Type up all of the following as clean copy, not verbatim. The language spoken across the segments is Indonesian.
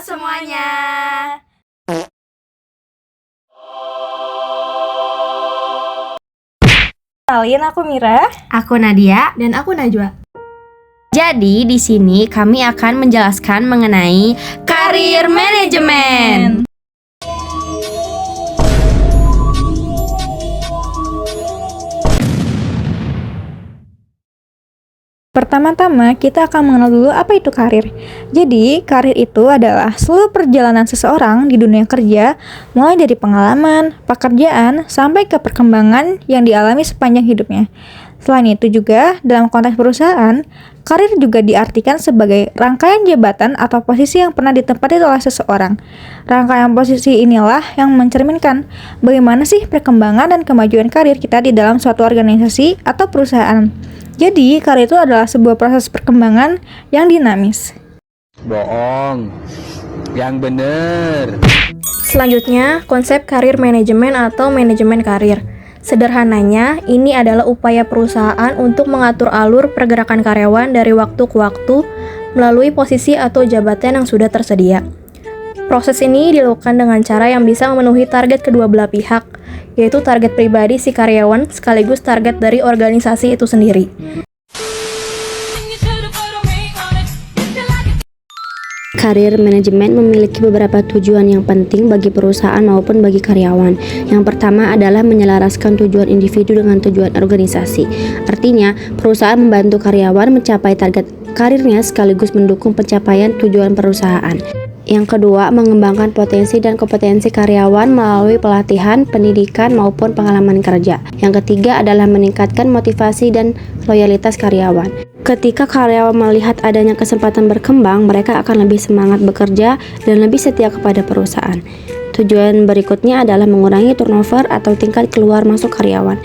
semuanya. Kenalin, aku Mira. Aku Nadia dan aku Najwa. Jadi di sini kami akan menjelaskan mengenai karir manajemen. Pertama-tama kita akan mengenal dulu apa itu karir. Jadi, karir itu adalah seluruh perjalanan seseorang di dunia kerja, mulai dari pengalaman, pekerjaan, sampai ke perkembangan yang dialami sepanjang hidupnya. Selain itu juga, dalam konteks perusahaan, karir juga diartikan sebagai rangkaian jabatan atau posisi yang pernah ditempati oleh seseorang. Rangkaian posisi inilah yang mencerminkan bagaimana sih perkembangan dan kemajuan karir kita di dalam suatu organisasi atau perusahaan. Jadi, karir itu adalah sebuah proses perkembangan yang dinamis. Bohong, yang bener. Selanjutnya, konsep karir manajemen atau manajemen karir. Sederhananya, ini adalah upaya perusahaan untuk mengatur alur pergerakan karyawan dari waktu ke waktu melalui posisi atau jabatan yang sudah tersedia. Proses ini dilakukan dengan cara yang bisa memenuhi target kedua belah pihak, yaitu target pribadi si karyawan sekaligus target dari organisasi itu sendiri. Karir manajemen memiliki beberapa tujuan yang penting bagi perusahaan maupun bagi karyawan. Yang pertama adalah menyelaraskan tujuan individu dengan tujuan organisasi. Artinya, perusahaan membantu karyawan mencapai target karirnya sekaligus mendukung pencapaian tujuan perusahaan. Yang kedua, mengembangkan potensi dan kompetensi karyawan melalui pelatihan, pendidikan, maupun pengalaman kerja. Yang ketiga adalah meningkatkan motivasi dan loyalitas karyawan. Ketika karyawan melihat adanya kesempatan berkembang, mereka akan lebih semangat bekerja dan lebih setia kepada perusahaan. Tujuan berikutnya adalah mengurangi turnover atau tingkat keluar masuk karyawan.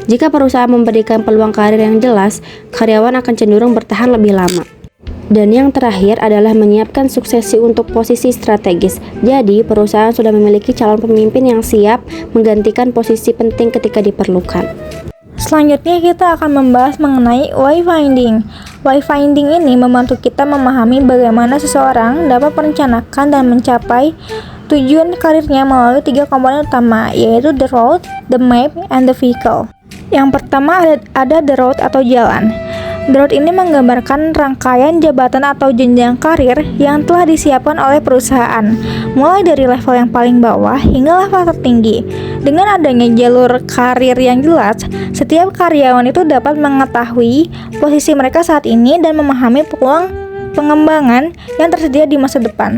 Jika perusahaan memberikan peluang karir yang jelas, karyawan akan cenderung bertahan lebih lama. Dan yang terakhir adalah menyiapkan suksesi untuk posisi strategis. Jadi, perusahaan sudah memiliki calon pemimpin yang siap menggantikan posisi penting ketika diperlukan. Selanjutnya kita akan membahas mengenai why finding. Why finding ini membantu kita memahami bagaimana seseorang dapat merencanakan dan mencapai tujuan karirnya melalui 3 komponen utama, yaitu the road, the map, and the vehicle. Yang pertama ada the road atau jalan. The road ini menggambarkan rangkaian jabatan atau jenjang karir yang telah disiapkan oleh perusahaan, mulai dari level yang paling bawah hingga level tertinggi. Dengan adanya jalur karir yang jelas, setiap karyawan itu dapat mengetahui posisi mereka saat ini dan memahami peluang pengembangan yang tersedia di masa depan.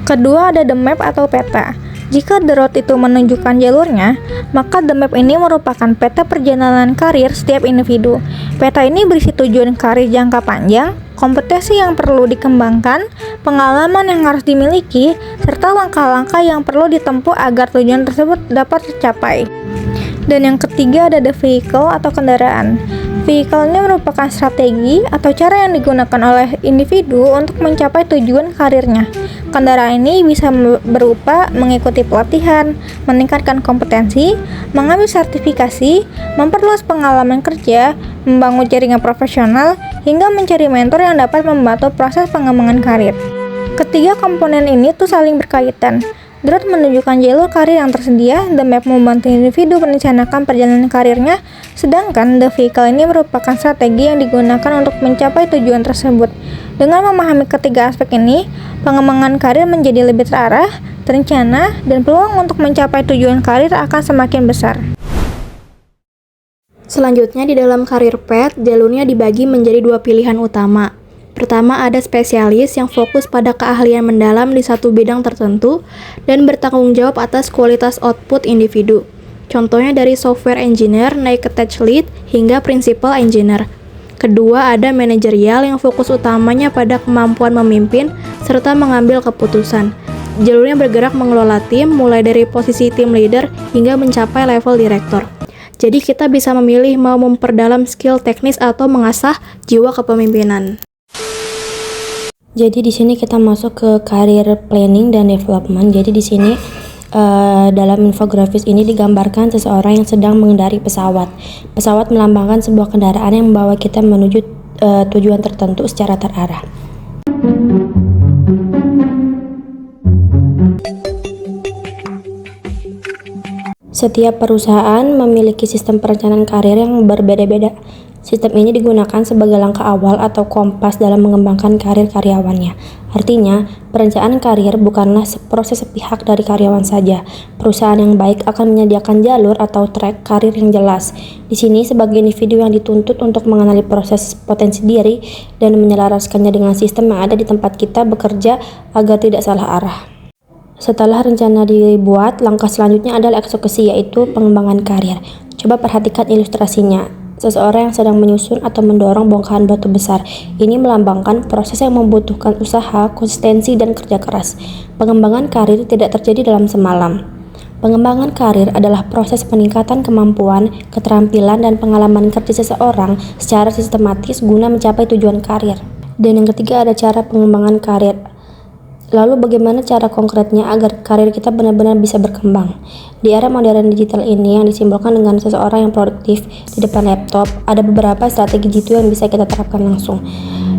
Kedua ada the map atau peta. Jika the road itu menunjukkan jalurnya, maka the map ini merupakan peta perjalanan karir setiap individu. Peta ini berisi tujuan karir jangka panjang, kompetensi yang perlu dikembangkan, pengalaman yang harus dimiliki, serta langkah-langkah yang perlu ditempuh agar tujuan tersebut dapat tercapai. Dan yang ketiga ada the vehicle atau kendaraan. Vehicle ini merupakan strategi atau cara yang digunakan oleh individu untuk mencapai tujuan karirnya. Kendaraan ini bisa berupa mengikuti pelatihan, meningkatkan kompetensi, mengambil sertifikasi, memperluas pengalaman kerja, membangun jaringan profesional, hingga mencari mentor yang dapat membantu proses pengembangan karir. Ketiga komponen ini tuh saling berkaitan. The road menunjukkan jalur karir yang tersedia, the map membantu individu merencanakan perjalanan karirnya, sedangkan the vehicle ini merupakan strategi yang digunakan untuk mencapai tujuan tersebut. Dengan memahami ketiga aspek ini, pengembangan karir menjadi lebih terarah, terencana, dan peluang untuk mencapai tujuan karir akan semakin besar. Selanjutnya di dalam karir path, jalurnya dibagi menjadi 2 pilihan utama. Pertama ada spesialis yang fokus pada keahlian mendalam di satu bidang tertentu dan bertanggung jawab atas kualitas output individu. Contohnya dari software engineer naik ke tech lead hingga principal engineer. Kedua ada manajerial yang fokus utamanya pada kemampuan memimpin serta mengambil keputusan. Jalurnya bergerak mengelola tim mulai dari posisi tim leader hingga mencapai level direktur. Jadi kita bisa memilih mau memperdalam skill teknis atau mengasah jiwa kepemimpinan. Jadi di sini kita masuk ke career planning dan development. Jadi di sini dalam infografis ini digambarkan seseorang yang sedang mengendari pesawat. Pesawat melambangkan sebuah kendaraan yang membawa kita menuju tujuan tertentu secara terarah. Setiap perusahaan memiliki sistem perencanaan karir yang berbeda-beda. Sistem ini digunakan sebagai langkah awal atau kompas dalam mengembangkan karir karyawannya. Artinya, perencanaan karir bukanlah proses sepihak dari karyawan saja. Perusahaan yang baik akan menyediakan jalur atau track karir yang jelas. Di sini, sebagai individu yang dituntut untuk mengenali proses potensi diri dan menyelaraskannya dengan sistem yang ada di tempat kita bekerja agar tidak salah arah. Setelah rencana dibuat, langkah selanjutnya adalah eksekusi, yaitu pengembangan karir. Coba perhatikan ilustrasinya. Seseorang yang sedang menyusun atau mendorong bongkahan batu besar. Ini melambangkan proses yang membutuhkan usaha, konsistensi, dan kerja keras. Pengembangan karir tidak terjadi dalam semalam. Pengembangan karir adalah proses peningkatan kemampuan, keterampilan, dan pengalaman kerja seseorang secara sistematis guna mencapai tujuan karir. Dan yang ketiga ada cara pengembangan karir. Lalu bagaimana cara konkretnya agar karir kita benar-benar bisa berkembang? Di era modern digital ini yang disimbolkan dengan seseorang yang produktif di depan laptop, ada beberapa strategi jitu yang bisa kita terapkan langsung,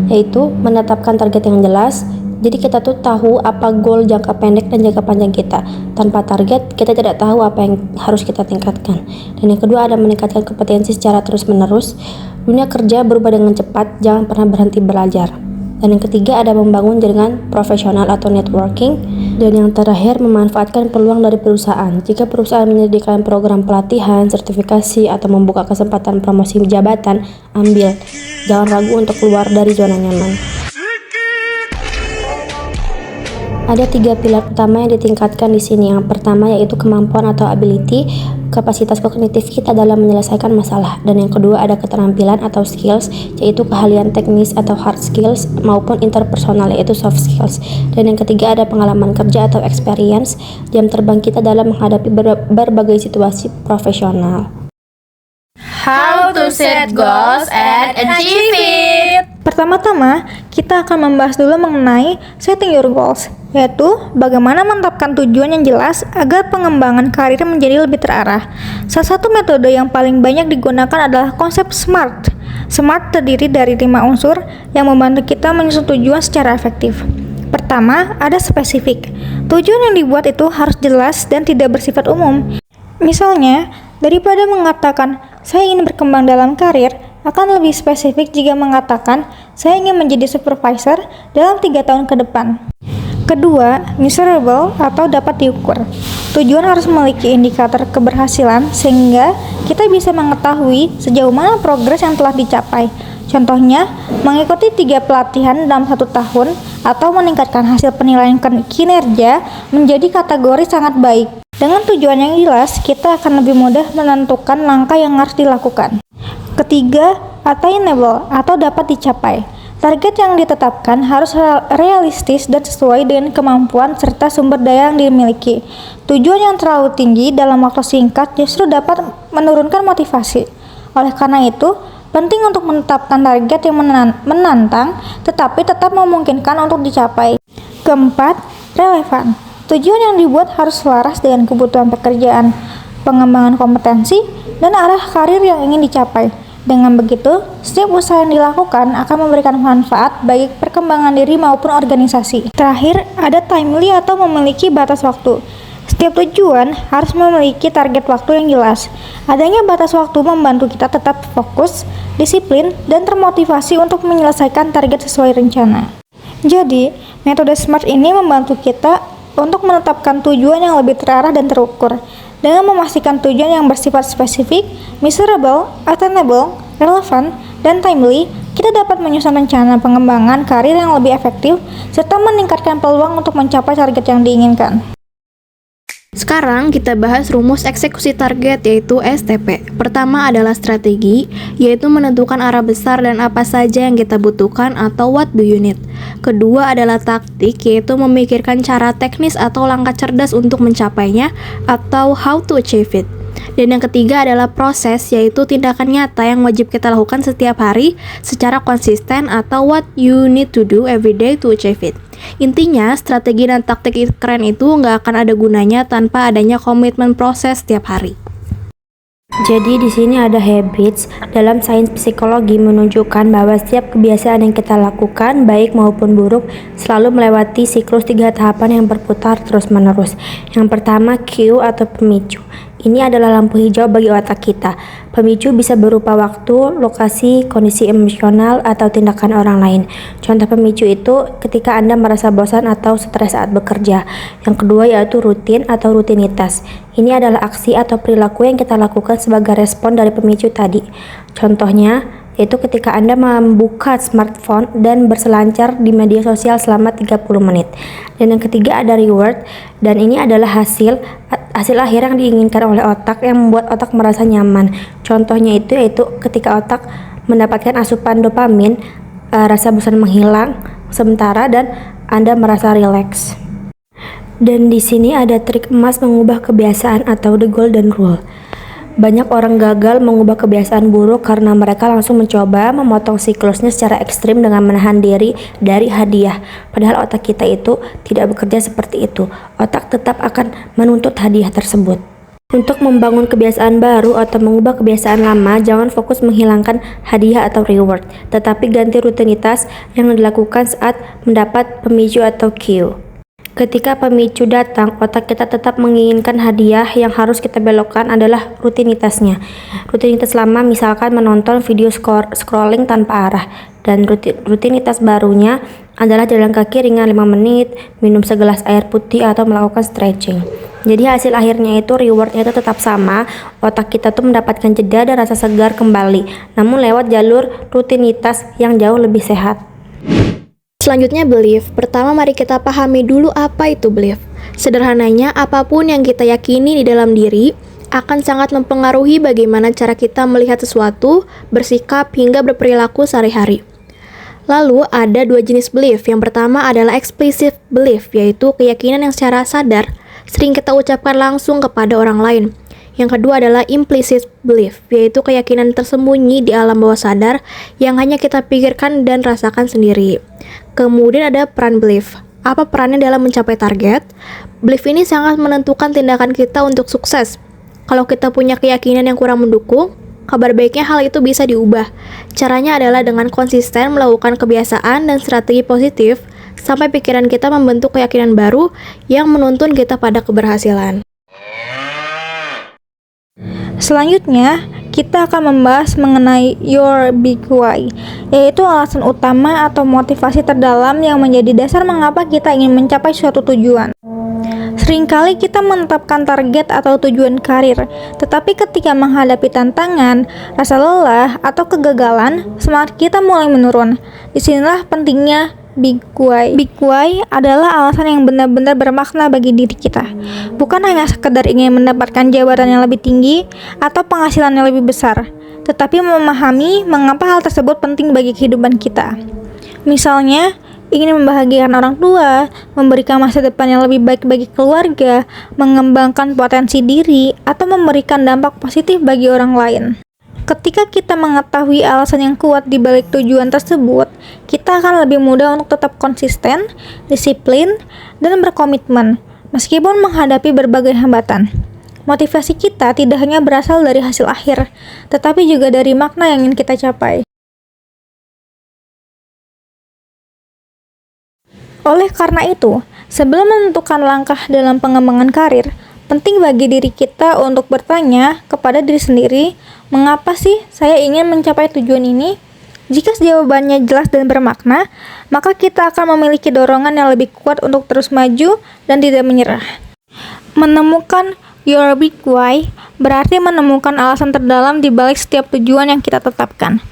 yaitu menetapkan target yang jelas. Jadi kita tuh tahu apa goal jangka pendek dan jangka panjang kita. Tanpa target, kita tidak tahu apa yang harus kita tingkatkan. Dan yang kedua ada meningkatkan kompetensi secara terus-menerus. Dunia kerja berubah dengan cepat, jangan pernah berhenti belajar. Dan yang ketiga ada membangun jaringan profesional atau networking. Dan yang terakhir memanfaatkan peluang dari perusahaan. Jika perusahaan menyediakan program pelatihan, sertifikasi, atau membuka kesempatan promosi jabatan, ambil. Jangan ragu untuk keluar dari zona nyaman. Ada 3 pilar utama yang ditingkatkan di sini. Yang pertama yaitu kemampuan atau ability, kapasitas kognitif kita dalam menyelesaikan masalah. Dan yang kedua ada keterampilan atau skills, yaitu keahlian teknis atau hard skills maupun interpersonal yaitu soft skills. Dan yang ketiga ada pengalaman kerja atau experience, jam terbang kita dalam menghadapi berbagai situasi profesional. How to set goals and achieve it. Pertama-tama, kita akan membahas dulu mengenai setting your goals, yaitu bagaimana menetapkan tujuan yang jelas agar pengembangan karir menjadi lebih terarah. Salah satu metode yang paling banyak digunakan adalah konsep SMART. SMART terdiri dari 5 unsur yang membantu kita menyusun tujuan secara efektif. Pertama, ada spesifik. Tujuan yang dibuat itu harus jelas dan tidak bersifat umum. Misalnya, daripada mengatakan, saya ingin berkembang dalam karir, akan lebih spesifik jika mengatakan, saya ingin menjadi supervisor dalam 3 tahun ke depan. Kedua, measurable atau dapat diukur. Tujuan harus memiliki indikator keberhasilan sehingga kita bisa mengetahui sejauh mana progres yang telah dicapai. Contohnya, mengikuti 3 pelatihan dalam 1 tahun atau meningkatkan hasil penilaian kinerja menjadi kategori sangat baik. Dengan tujuan yang jelas, kita akan lebih mudah menentukan langkah yang harus dilakukan. Ketiga, attainable atau dapat dicapai. Target yang ditetapkan harus realistis dan sesuai dengan kemampuan serta sumber daya yang dimiliki. Tujuan yang terlalu tinggi dalam waktu singkat justru dapat menurunkan motivasi. Oleh karena itu, penting untuk menetapkan target yang menantang tetapi tetap memungkinkan untuk dicapai. Keempat, relevan. Tujuan yang dibuat harus selaras dengan kebutuhan pekerjaan, pengembangan kompetensi, dan arah karir yang ingin dicapai. Dengan begitu, setiap usaha yang dilakukan akan memberikan manfaat bagi perkembangan diri maupun organisasi. Terakhir, ada timely atau memiliki batas waktu. Setiap tujuan harus memiliki target waktu yang jelas. Adanya batas waktu membantu kita tetap fokus, disiplin, dan termotivasi untuk menyelesaikan target sesuai rencana. Jadi, metode SMART ini membantu kita untuk menetapkan tujuan yang lebih terarah dan terukur. Dengan memastikan tujuan yang bersifat spesifik, measurable, attainable, relevan, dan timely, kita dapat menyusun rencana pengembangan karir yang lebih efektif serta meningkatkan peluang untuk mencapai target yang diinginkan. Sekarang kita bahas rumus eksekusi target yaitu STP. Pertama adalah strategi, yaitu menentukan arah besar dan apa saja yang kita butuhkan atau what do you need. Kedua adalah taktik, yaitu memikirkan cara teknis atau langkah cerdas untuk mencapainya atau how to achieve it. Dan yang ketiga adalah proses, yaitu tindakan nyata yang wajib kita lakukan setiap hari secara konsisten atau what you need to do every day to achieve it. Intinya, strategi dan taktik keren itu nggak akan ada gunanya tanpa adanya komitmen proses setiap hari. Jadi di sini ada habits. Dalam sains psikologi menunjukkan bahwa setiap kebiasaan yang kita lakukan, baik maupun buruk, selalu melewati siklus 3 tahapan yang berputar terus-menerus. Yang pertama, cue atau pemicu. Ini adalah lampu hijau bagi otak kita. Pemicu bisa berupa waktu, lokasi, kondisi emosional, atau tindakan orang lain. Contoh pemicu itu ketika Anda merasa bosan atau stres saat bekerja. Yang kedua yaitu rutin atau rutinitas. Ini adalah aksi atau perilaku yang kita lakukan sebagai respon dari pemicu tadi. Contohnya, yaitu ketika Anda membuka smartphone dan berselancar di media sosial selama 30 menit. Dan yang ketiga ada reward, dan ini adalah hasil akhir yang diinginkan oleh otak yang membuat otak merasa nyaman. Contohnya itu yaitu ketika otak mendapatkan asupan dopamin, rasa bosan menghilang sementara dan Anda merasa rileks. Dan di sini ada trik emas mengubah kebiasaan atau the golden rule. Banyak orang gagal mengubah kebiasaan buruk karena mereka langsung mencoba memotong siklusnya secara ekstrim dengan menahan diri dari hadiah. Padahal otak kita itu tidak bekerja seperti itu. Otak tetap akan menuntut hadiah tersebut. Untuk membangun kebiasaan baru atau mengubah kebiasaan lama, jangan fokus menghilangkan hadiah atau reward, tetapi ganti rutinitas yang dilakukan saat mendapat pemicu atau cue. Ketika pemicu datang, otak kita tetap menginginkan hadiah. Yang harus kita belokkan adalah rutinitasnya. Rutinitas lama misalkan menonton video scrolling tanpa arah, dan rutinitas barunya adalah jalan kaki ringan 5 menit, minum segelas air putih, atau melakukan stretching. Jadi hasil akhirnya itu rewardnya itu tetap sama. Otak kita tuh mendapatkan jeda dan rasa segar kembali, namun lewat jalur rutinitas yang jauh lebih sehat. Selanjutnya belief. Pertama mari kita pahami dulu apa itu belief. Sederhananya, apapun yang kita yakini di dalam diri akan sangat mempengaruhi bagaimana cara kita melihat sesuatu, bersikap, hingga berperilaku sehari-hari. Lalu ada dua jenis belief. Yang pertama adalah explicit belief, yaitu keyakinan yang secara sadar sering kita ucapkan langsung kepada orang lain. Yang kedua adalah implicit belief, yaitu keyakinan tersembunyi di alam bawah sadar yang hanya kita pikirkan dan rasakan sendiri. Kemudian ada peran belief. Apa perannya dalam mencapai target? Belief ini sangat menentukan tindakan kita untuk sukses. Kalau kita punya keyakinan yang kurang mendukung, kabar baiknya hal itu bisa diubah. Caranya adalah dengan konsisten melakukan kebiasaan dan strategi positif sampai pikiran kita membentuk keyakinan baru yang menuntun kita pada keberhasilan. Selanjutnya, kita akan membahas mengenai your big why, yaitu alasan utama atau motivasi terdalam yang menjadi dasar mengapa kita ingin mencapai suatu tujuan. Seringkali kita menetapkan target atau tujuan karir, tetapi ketika menghadapi tantangan, rasa lelah, atau kegagalan, semangat kita mulai menurun. Disinilah pentingnya Big Why. Big Why adalah alasan yang benar-benar bermakna bagi diri kita. Bukan hanya sekedar ingin mendapatkan jabatan yang lebih tinggi atau penghasilan yang lebih besar, tetapi memahami mengapa hal tersebut penting bagi kehidupan kita. Misalnya, ingin membahagiakan orang tua, memberikan masa depan yang lebih baik bagi keluarga, mengembangkan potensi diri, atau memberikan dampak positif bagi orang lain. Ketika kita mengetahui alasan yang kuat di balik tujuan tersebut, kita akan lebih mudah untuk tetap konsisten, disiplin, dan berkomitmen, meskipun menghadapi berbagai hambatan. Motivasi kita tidak hanya berasal dari hasil akhir, tetapi juga dari makna yang ingin kita capai. Oleh karena itu, sebelum menentukan langkah dalam pengembangan karir, penting bagi diri kita untuk bertanya kepada diri sendiri, mengapa sih saya ingin mencapai tujuan ini? Jika jawabannya jelas dan bermakna, maka kita akan memiliki dorongan yang lebih kuat untuk terus maju dan tidak menyerah. Menemukan your big why berarti menemukan alasan terdalam di balik setiap tujuan yang kita tetapkan.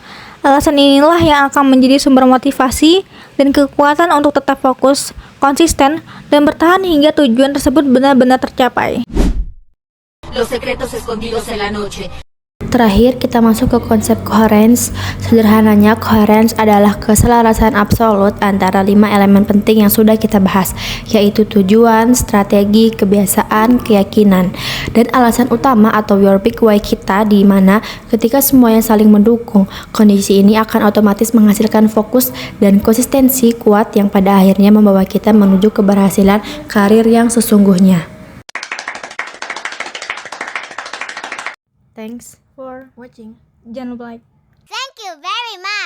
Alasan inilah yang akan menjadi sumber motivasi dan kekuatan untuk tetap fokus, konsisten, dan bertahan hingga tujuan tersebut benar-benar tercapai. Los secretos escondidos en la noche. Terakhir, kita masuk ke konsep coherence. Sederhananya, coherence adalah keselarasan absolut antara 5 elemen penting yang sudah kita bahas, yaitu tujuan, strategi, kebiasaan, keyakinan, dan alasan utama atau your big why kita, di mana ketika semuanya saling mendukung, kondisi ini akan otomatis menghasilkan fokus dan konsistensi kuat yang pada akhirnya membawa kita menuju keberhasilan karir yang sesungguhnya. Thanks for watching. Jangan lupa like. Thank you very much.